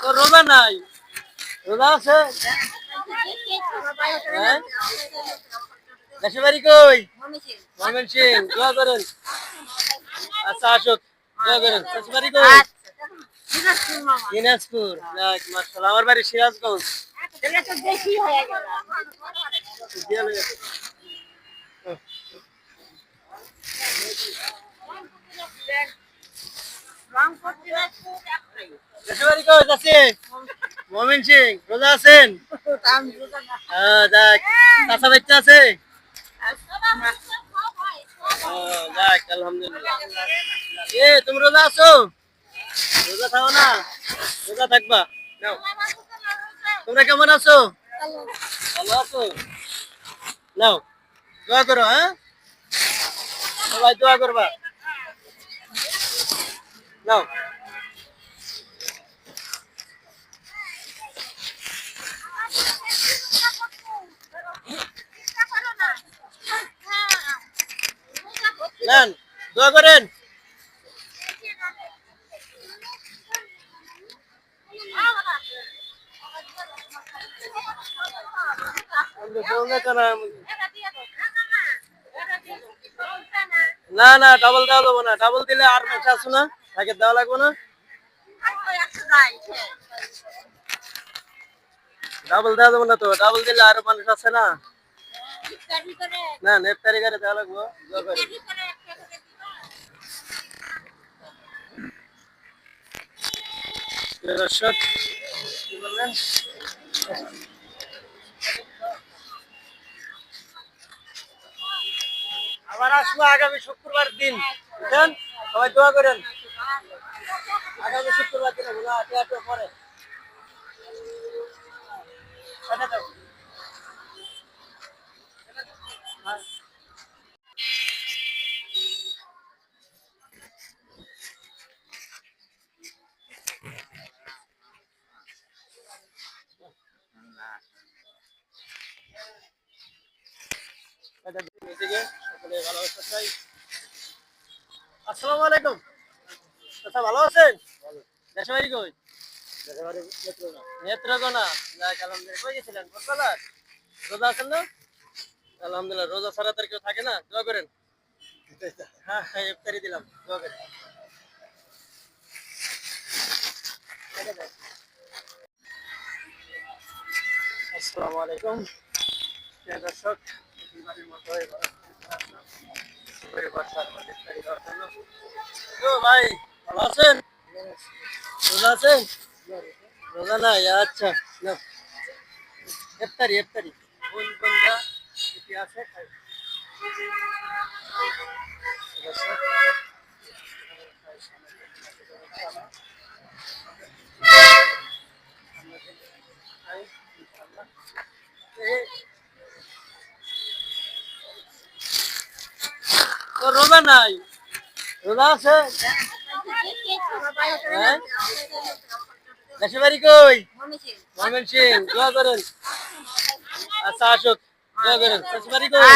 তোর রোজা নাই, রোজা আছে? হ্যাঁ, দেশের বাড়ি কই? ময়মনসিং। দোয়া করেন। আচ্ছা আসুক, দোয়া করেন। দেশের বাড়ি কই? দিনাজপুর। যাক, মাশাআল্লাহ। আমার বাড়ি সিরাজগঞ্জ। দেশের বাড়ি কই চাচি? ময়মনসিং। রোজা আছেন? যাক, চাচা বাচ্চা আছে? যাক, আলহামদুলিল্লাহ। তুমি রোজা আছো? রোজা থাকো না? রোজা থাকবা? নাও। তোমরা কেমন আছো? ভালো আছো? নাও, দোয়া করো। হ্যাঁ, সবাই দোয়া করবা। নাও। নেন, দোয়া করেন। না না, ডাবল দেওয়া যাবো না। ডাবল দিলে আর মাছ আছে না, তাকে দেওয়া লাগবে না। ডাবল দেওয়া যাবো না তো, ডাবল দিলে আরো মানুষ আছে না। না, ইফতারি করে দেওয়া লাগবো। দোয়া করে। দর্শক, কি বললেন? আবার আসবো আগামী শুক্রবার দিন, বুঝলেন? সবাই দোয়া করেন। আগামী শুক্রবার দিনে পরে সকলে ভালোবাসা চাই। আসসালামু আলাইকুম। আচ্ছা, ভালো আছেন? দেশের বাড়ি কই? নেত্রকোনা। যাক, আলহামদুলিল্লাহ। কই গেছিলেন? কক্সবাজার। রোজা আছেন না? আলহামদুলিল্লাহ। রোজা ছাড়া তার কেউ থাকে না। দোয়া করেন। হ্যাঁ হ্যাঁ, ইফতারি দিলাম। দোয়া করেন। আসসালামু আলাইকুম। প্রিয় দর্শক, প্রতিবারের মতো এবার পরিবার সাথে ইফতারি দেওয়ার জন্য। তো ভাই, ভালো আছেন? রোজা আছেন? রোজা নাই? আচ্ছা, নাও। ইফতারি ইফতারি। কোন কোনটা কি আছে খাই। দর্শক, খাই, ইনশাআল্লাহ। তোর রোজা নাই, রোজা আছে? হ্যাঁ, দেশের বাড়ি কই? ময়মনসিং। দোয়া করেন। আচ্ছা আসুক, দোয়া করেন। দেশের বাড়ি কই?